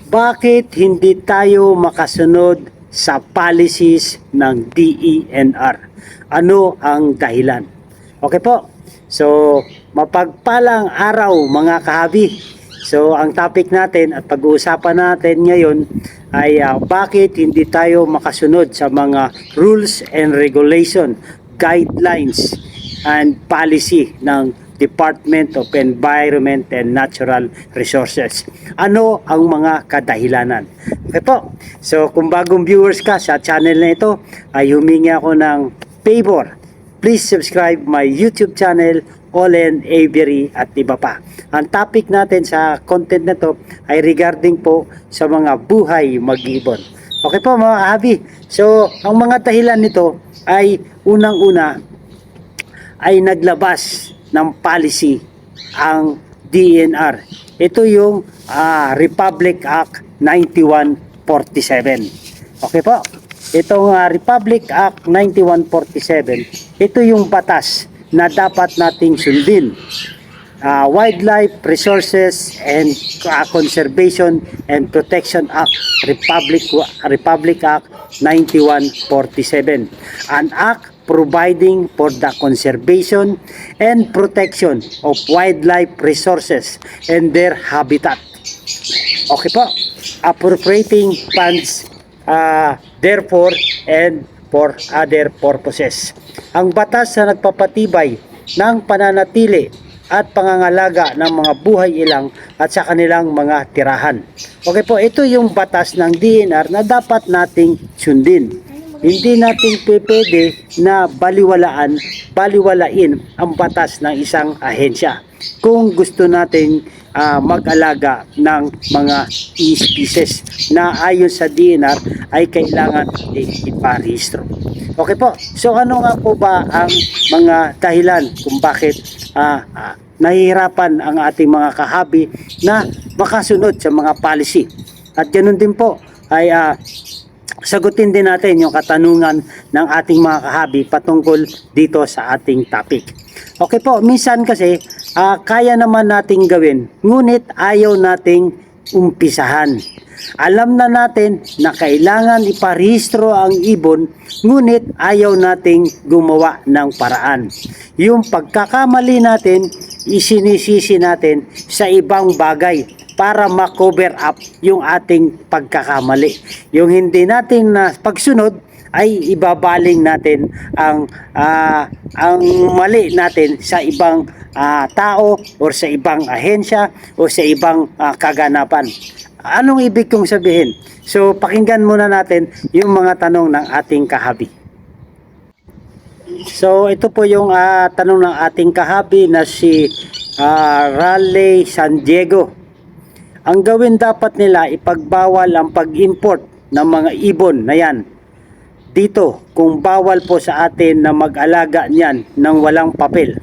Bakit hindi tayo makasunod sa policies ng DENR? Ano ang dahilan? Okay po. So, mapagpalang araw mga kahabi. So, ang topic natin at pag-uusapan natin ngayon ay bakit hindi tayo makasunod sa mga rules and regulation, guidelines and policy ng Department of Environment and Natural Resources. Ano ang mga kadahilanan? Okay po. So kung bagong viewers ka sa channel na ito, ay humingi ako ng favor. Please subscribe my YouTube channel, Olen Avery at iba pa. Ang topic natin sa content na to ay regarding po sa mga buhay mag-ibon. Okay po mga kahabi. So ang mga dahilan nito ay unang-una ay naglabas ng policy ang DENR. Ito yung Republic Act 9147. Okay po. Itong Republic Act 9147, ito yung batas na dapat nating sundin. Wildlife Resources and Conservation and Protection Act, Republic Act 9147. An act providing for the conservation and protection of wildlife resources and their habitat. Okay po. Appropriating funds therefore and for other purposes. Ang batas na nagpapatibay ng pananatili at pangangalaga ng mga buhay ilang at sa kanilang mga tirahan. Okay po, ito yung batas ng DENR na dapat nating sundin. Hindi natin pwede na baliwalain ang batas ng isang ahensya kung gusto nating mag-alaga ng mga species na ayon sa DENR ay kailangan iparehistro. Okay po, so ano nga po ba ang mga dahilan kung bakit nahihirapan ang ating mga kahabi na makasunod sa mga policy? At ganoon din po ay sagutin din natin yung katanungan ng ating mga kahabi patungkol dito sa ating topic. Okay po, minsan kasi kaya naman nating gawin, ngunit ayaw nating umpisahan. Alam na natin na kailangan iparehistro ang ibon, ngunit ayaw nating gumawa ng paraan. Yung pagkakamali natin, isinisisi natin sa ibang bagay para ma-cover up yung ating pagkakamali. Yung hindi natin na pagsunod ay ibabaling natin ang mali natin sa ibang tao o sa ibang ahensya o sa ibang kaganapan. Anong ibig kong sabihin? So pakinggan muna natin yung mga tanong ng ating kahabi. So ito po yung tanong ng ating kahabi na si Raleigh San Diego. Ang gawin dapat nila, ipagbawal ang pag-import ng mga ibon na yan dito kung bawal po sa atin na mag-alaga niyan ng walang papel.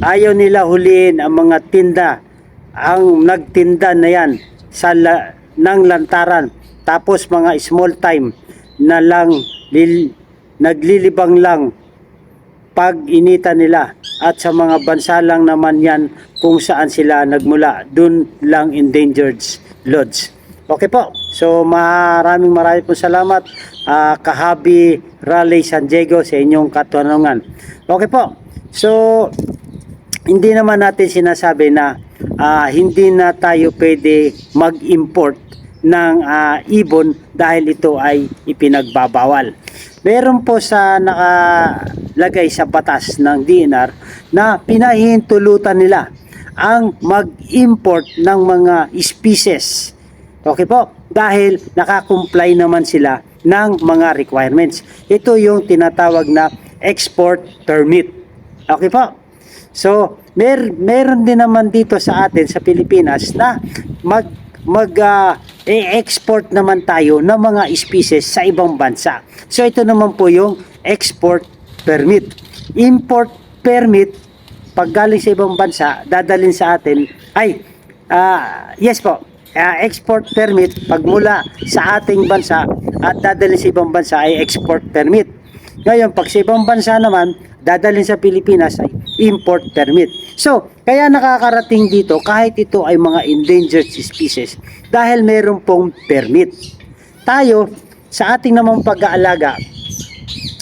Ayaw nila huliin ang mga tinda, ang nagtinda na yan ng lantaran. Tapos mga small time na lang naglilibang lang pag inita nila. At sa mga bansa lang naman yan kung saan sila nagmula, dun lang endangered lodge. Okay po, so maraming po salamat kahabi Raleigh San Diego sa inyong katanungan. Okay po, so hindi naman natin sinasabi na hindi na tayo pwede mag-import ng ibon dahil ito ay ipinagbabawal. Meron po sa nakalagay sa batas ng DENR na pinahihintulutan nila ang mag-import ng mga species. Okay po, dahil nakakomply naman sila ng mga requirements. Ito yung tinatawag na export permit. Okay po. So, meron din naman dito sa atin sa Pilipinas na export naman tayo ng mga species sa ibang bansa. So ito naman po yung export permit. Import permit, pag galing sa ibang bansa, dadalhin sa atin ay yes po, export permit pag mula sa ating bansa at dadalhin sa ibang bansa ay export permit. Ngayon, pag sa ibang bansa naman, dadalhin sa Pilipinas ay import permit. So, kaya nakakarating dito kahit ito ay mga endangered species dahil meron pong permit. Tayo, sa ating namang pag-aalaga,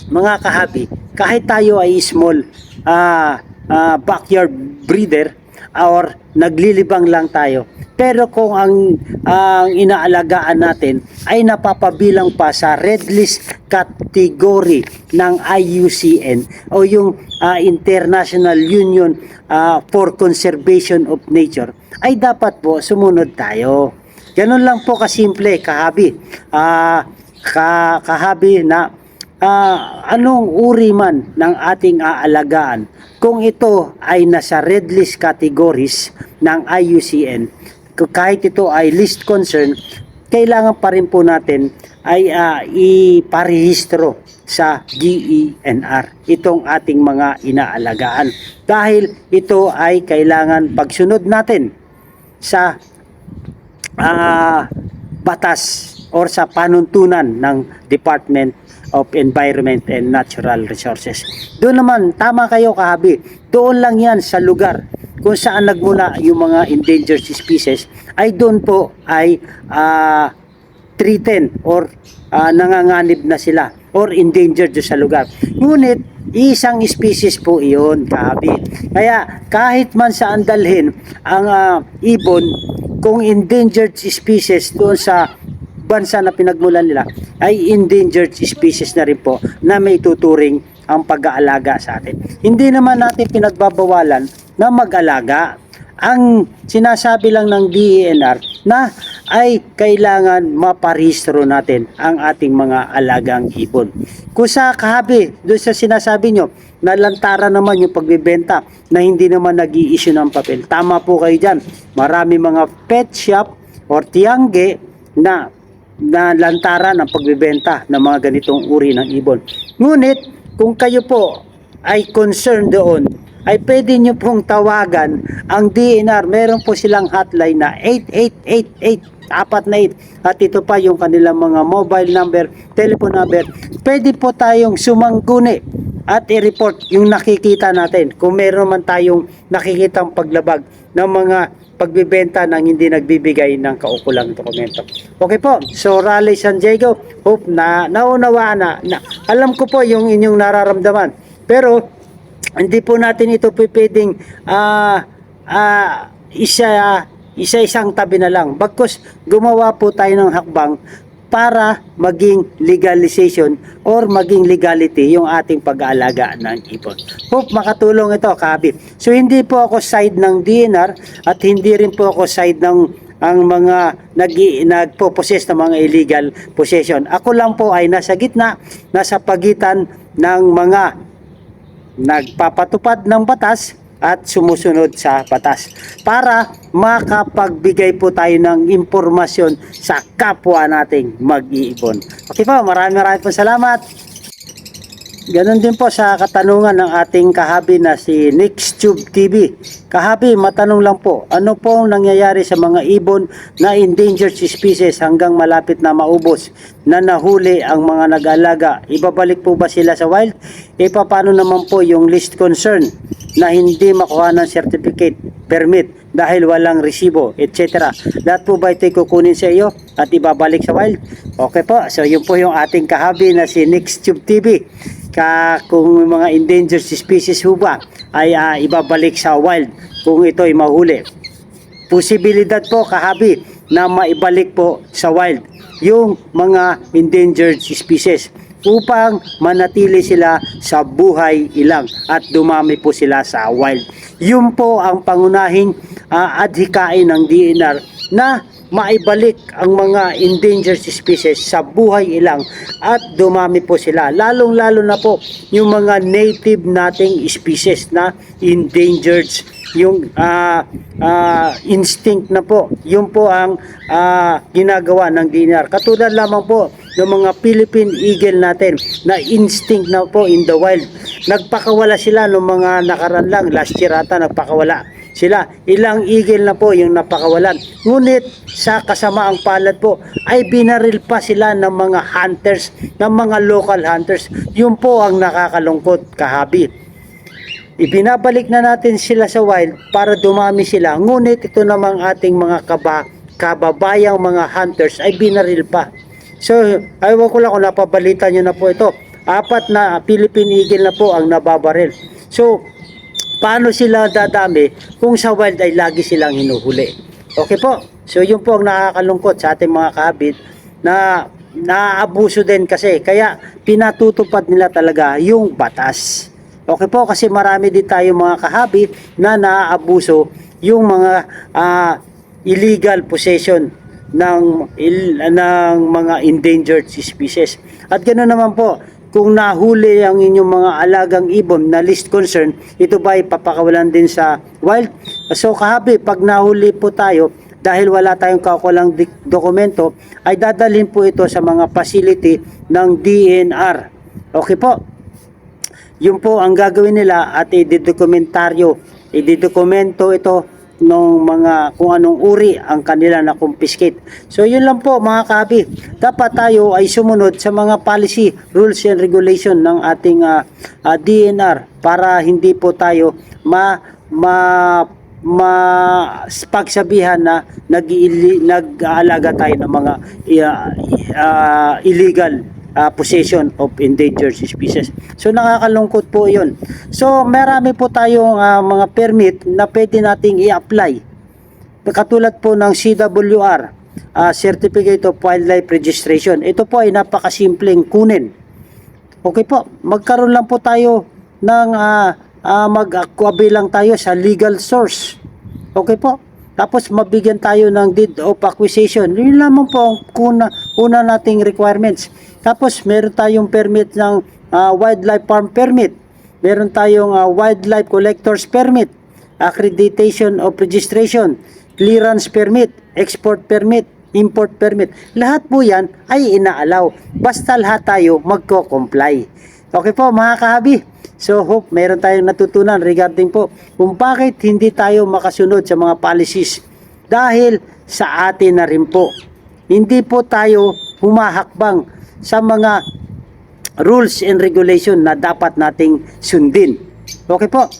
mga kahabi, kahit tayo ay small backyard breeder or naglilibang lang tayo, pero kung ang inaalagaan natin ay napapabilang pa sa red list category ng IUCN o yung International Union for Conservation of Nature, ay dapat po sumunod tayo. Ganun lang po kasimple, kahabi. Kahabi na anong uri man ng ating aalagaan, kung ito ay nasa red list categories ng IUCN, kahit ito ay least concern, kailangan pa rin po natin ay iparehistro sa DENR itong ating mga inaalagaan, dahil ito ay kailangan pagsunod natin sa batas or sa panuntunan ng Department of Environment and Natural Resources. Doon naman, tama kayo kahabi, doon lang yan sa lugar kung saan nagmula yung mga endangered species, ay doon po ay threatened or nanganganib na sila or endangered sa lugar. Ngunit isang species po iyon, kahabi. Kaya kahit man saan dalhin ang ibon, kung endangered species doon sa bansa na pinagmulan nila, ay endangered species na rin po na may tuturing ang pag-aalaga sa atin. Hindi naman natin pinagbabawalan na mag-alaga. Ang sinasabi lang ng DENR na ay kailangan maparehistro natin ang ating mga alagang ibon. Kung sa kahabi, doon sa sinasabi nyo, nalantara naman yung pagbibenta na hindi naman nag-i-issue ng papel. Tama po kayo dyan. Marami mga pet shop or tiangge na lantaran ng pagbibenta ng mga ganitong uri ng ibon. Ngunit, kung kayo po ay concerned doon, ay pwede nyo pong tawagan ang DENR. Meron po silang hotline na 8888, 4 at ito pa yung kanilang mga mobile number, telephone number. Pwede po tayong sumangguni at i-report yung nakikita natin kung meron man tayong nakikitang paglabag ng mga pagbibenta ng hindi nagbibigay ng kaukulang dokumento. Okay po, so Raleigh San Diego, hope na naunawaan na. Alam ko po yung inyong nararamdaman, pero hindi po natin ito pwedeng isa-isang tabi na lang. Bagkus gumawa po tayo ng hakbang para maging legalization or maging legality yung ating pag-aalaga ng ibon. Hope makatulong ito, kahabi. So hindi po ako side ng DENR at hindi rin po ako side ng ang mga nagpo-possess ng mga illegal possession. Ako lang po ay nasa gitna, nasa pagitan ng mga nagpapatupad ng batas at sumusunod sa batas para makapagbigay po tayo ng impormasyon sa kapwa nating mag-iibon. Okay po, maraming po salamat. Ganon din po sa katanungan ng ating kahabi na si NexTube TV. Kahabi, matanong lang po, ano po ang nangyayari sa mga ibon na endangered species hanggang malapit na maubos na nahuli ang mga nag-alaga? Ibabalik po ba sila sa wild? Paano naman po yung least concern na hindi makuha ng certificate, permit dahil walang resibo, etc. Lahat po ba ito'y kukunin sa iyo at ibabalik sa wild? Okay po, so yun po yung ating kahabi na si NexTube TV. Kung mga endangered species ho ba ay ibabalik sa wild kung ito ay mahuli. Posibilidad po, kahabi, na maibalik po sa wild yung mga endangered species upang manatili sila sa buhay ilang at dumami po sila sa wild. Yun po ang pangunahing adhikain ng DENR na maibalik ang mga endangered species sa buhay ilang at dumami po sila, lalong-lalo na po yung mga native nating species na endangered, yung instinct na po, yun po ang ginagawa ng DENR. Katulad lamang po ng mga Philippine eagle natin na instinct na po in the wild. Nagpakawala sila ng mga nakaraan lang, last year ata nagpakawala sila. Ilang eagle na po yung napakawalan. Ngunit sa kasamaang palad po ay binaril pa sila ng mga hunters, ng mga local hunters. Yun po ang nakakalungkot, kahabi. ibinabalik na natin sila sa wild para dumami sila. Ngunit ito namang ating mga kababayang mga hunters ay binaril pa. So, ayaw ko lang kung napabalita nyo na po ito. 4 na Philippine Eagle na po ang nababaril. So, paano sila dadami kung sa wild ay lagi silang hinuhuli? Okay po. So, yun po ang nakakalungkot sa ating mga kahabit na naaabuso din kasi. Kaya, pinatutupad nila talaga yung batas. Okay po, kasi marami din tayo mga kahabit na naaabuso yung mga illegal possession ng mga endangered species. At ganoon naman po, kung nahuli ang inyong mga alagang ibon na least concern, ito ba ipapakawalan din sa wild? So kahabi, pag nahuli po tayo, dahil wala tayong kakulang dokumento, ay dadalhin po ito sa mga facility ng DNR. Okay po? Yun po ang gagawin nila at ididokumento ito ng mga kung anong uri ang kanila na confiscate. So yun lang po mga kahabi. Dapat tayo ay sumunod sa mga policy, rules and regulation ng ating DNR para hindi po tayo pagsabihan na nag-aalaga tayo ng mga illegal possession of endangered species. So nakakalungkot po yun. So marami po tayong mga permit na pwede nating i-apply. Katulad po ng CWR, Certificate of Wildlife Registration. Ito po ay napakasimpleng kunin. Okay po, magkaroon lang po tayo ng mag-avail lang tayo sa legal source. Okay po. Tapos mabigyan tayo ng deed of acquisition. Yun lamang po ang una nating requirements. Tapos meron tayong permit ng wildlife farm permit. Meron tayong wildlife collectors permit, accreditation of registration, clearance permit, export permit, import permit. Lahat po yan ay inaalaw. Basta lahat tayo magko-comply. Okay po mga kahabi. So hope meron tayong natutunan regarding po kung bakit hindi tayo makasunod sa mga policies. Dahil sa atin na rin po. Hindi po tayo humahakbang sa mga rules and regulation na dapat nating sundin. Okay po,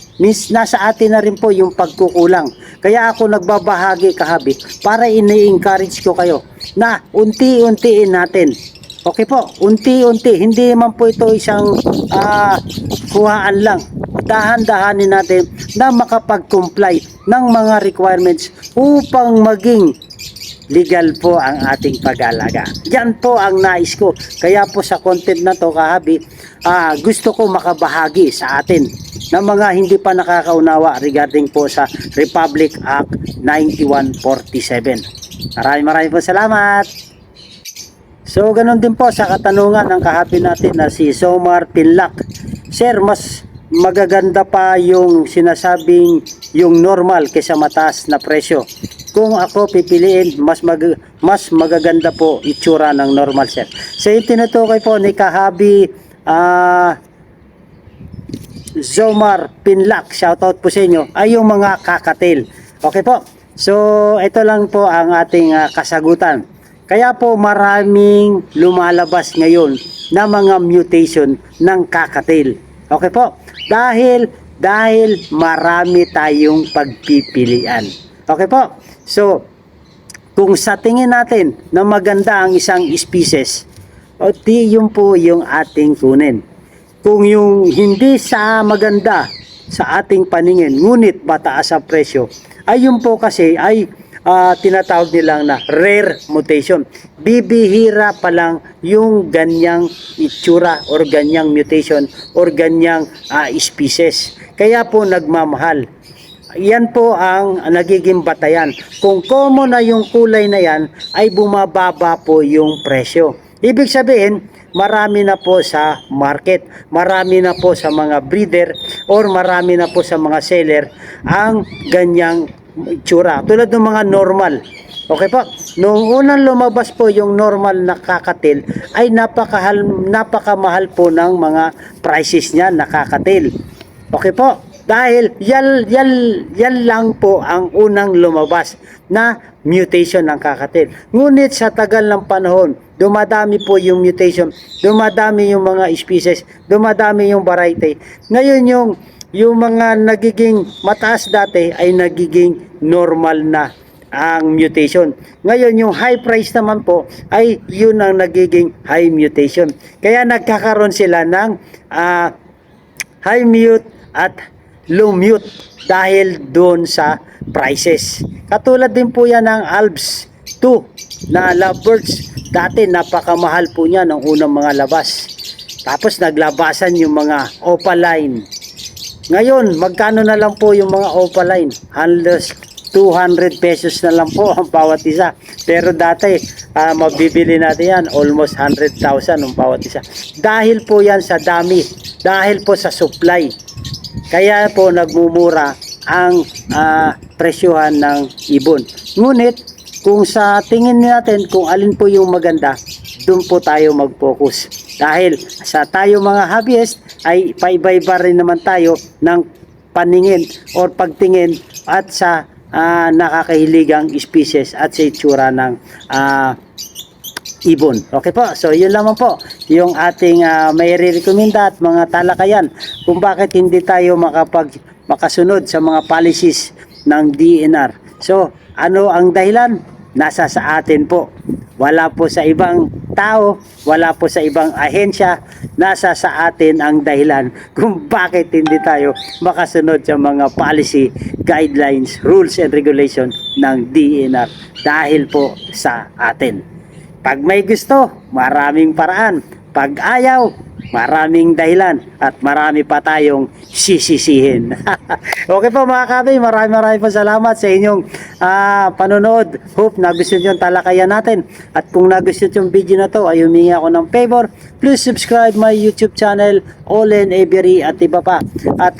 nasa atin na rin po yung pagkukulang. Kaya ako nagbabahagi kahabi para ini-encourage ko kayo na unti-untiin natin. Okay po, unti-unti. Hindi naman po ito isang kuhaan lang. Dahan-dahanin natin na makapag-comply ng mga requirements upang maging legal po ang ating pag-alaga. Yan po ang nais ko. Kaya po sa content na to kahabi, gusto ko makabahagi sa atin ng mga hindi pa nakakaunawa regarding po sa Republic Act 9147. Maraming po salamat. So ganun din po sa katanungan ng kahabi natin na si Zomar Pinlac. Sir, mas magaganda pa yung sinasabing yung normal kaysa mataas na presyo. Kung ako pipiliin, mas magaganda po itsura ng normal, sir. So yung tinutukoy po ni kahabi Zomar Pinlac, shoutout po sa inyo, ay yung mga kakatil. Okay po, so ito lang po ang ating kasagutan. Kaya po maraming lumalabas ngayon na mga mutation ng kakatil. Okay po, dahil marami tayong pagpipilian. Okay po, so kung sa tingin natin na maganda ang isang species, yun po yung ating kunin. Kung yung hindi sa maganda sa ating paningin, ngunit mataas ang presyo, ay yun po kasi ay tinatawag nilang na rare mutation. Bibihira pa lang yung ganyang itsura or ganyang mutation or ganyang species. Kaya po nagmamahal. Yan po ang nagiging batayan. Kung common na yung kulay na yan, ay bumababa po yung presyo. Ibig sabihin, marami na po sa market, marami na po sa mga breeder or marami na po sa mga seller ang ganyang itsura. Tulad ng mga normal. Okay po? Noong unang lumabas po yung normal na kakatil ay napakamahal po ng mga prices niya na kakatil. Okay po? Dahil yan lang po ang unang lumabas na mutation ng kakatil. Ngunit sa tagal ng panahon, dumadami po yung mutation, dumadami yung mga species, dumadami yung variety. Ngayon yung mga nagiging mataas dati ay nagiging normal na ang mutation. Ngayon, yung high price naman po ay yun ang nagiging high mutation. Kaya nagkakaroon sila ng high mute at low mute dahil doon sa prices. Katulad din po yan ng Alps 2 na lovebirds. Dati napakamahal po niya ng unang mga labas. Tapos naglabasan yung mga opaline. Ngayon, magkano na lang po yung mga opaline? Handlers 200 pesos na lang po ang bawat isa. Pero dati, mabibili natin yan almost 100,000 ang bawat isa. Dahil po yan sa dami. Dahil po sa supply. Kaya po nagmumura ang presyuhan ng ibon. Ngunit, kung sa tingin natin kung alin po yung maganda, doon po tayo mag-focus. Dahil sa tayo mga hobbyist ay paiba-iba rin naman tayo ng paningin or pagtingin at sa nakakahiligang species at sa itsura ng ibon. Okay po, so yun lamang po yung ating may re-recommenda at mga talakayan kung bakit hindi tayo makasunod sa mga policies ng DNR. So, ano ang dahilan? Nasa sa atin po. Wala po sa ibang tao, wala po sa ibang ahensya, nasa sa atin ang dahilan kung bakit hindi tayo makasunod sa mga policy, guidelines, rules and regulation ng DNR dahil po sa atin. Pag may gusto, maraming paraan. Pag ayaw, maraming dahilan at marami pa tayong sisisihin. Okay po mga kabi, maraming po salamat sa inyong panonood. Hope nagustuhan nyo yung talakayan natin. At kung nagustuhan yung video na to ay humingi ako ng favor. Please subscribe my YouTube channel, Olen Avery at iba pa. At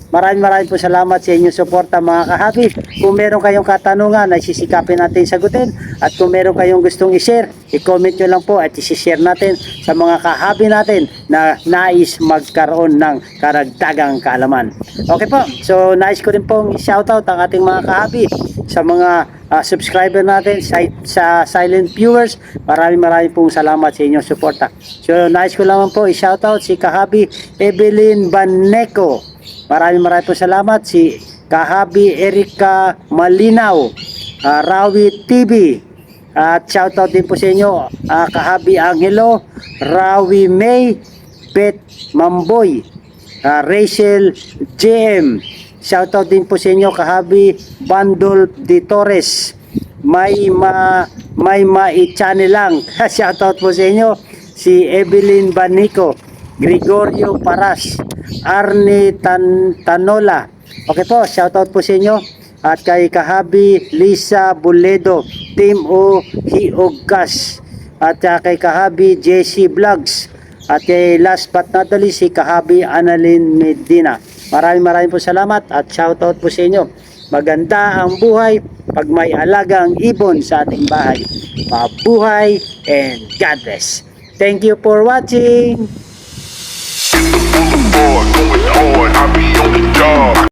maraming po salamat sa inyong suporta mga kahabi. Kung meron kayong katanungan ay sisikapin natin sagutin. At kung meron kayong gustong i-share, i-comment nyo lang po at i-share natin sa mga kahabi natin na nais magkaroon ng karagdagang kaalaman. Okay po, so nais ko rin pong i-shoutout ang ating mga kahabi sa mga subscriber natin, sa silent viewers. Maraming pong salamat sa inyong suporta. So nais ko lamang po i-shoutout si kahabi Evelyn Baneco. Maraming po salamat. Si kahabi Erika Malinaw, Rawi TV. At shoutout din po sa inyo kahabi Angelo, Rawi May, Pet Mamboy, Rachel JM. Shoutout din po sa inyo kahabi Bandol de Torres, may channel lang. Shoutout po sa inyo si Evelyn Banico, Gregorio Paras, Arnie Tanola. Okay po, shoutout po sa inyo. At kay kahabi Lisa Buledo, Team O Hiogkas. At kay kahabi JC Vlogs. At kay last but not the least si kahabi Annalyn Medina. Maraming po salamat at shoutout po sa inyo. Maganda ang buhay pag may alagang ibon sa ating bahay. Mabuhay and God bless. Thank you for watching. On the board, going hard, I be on the job.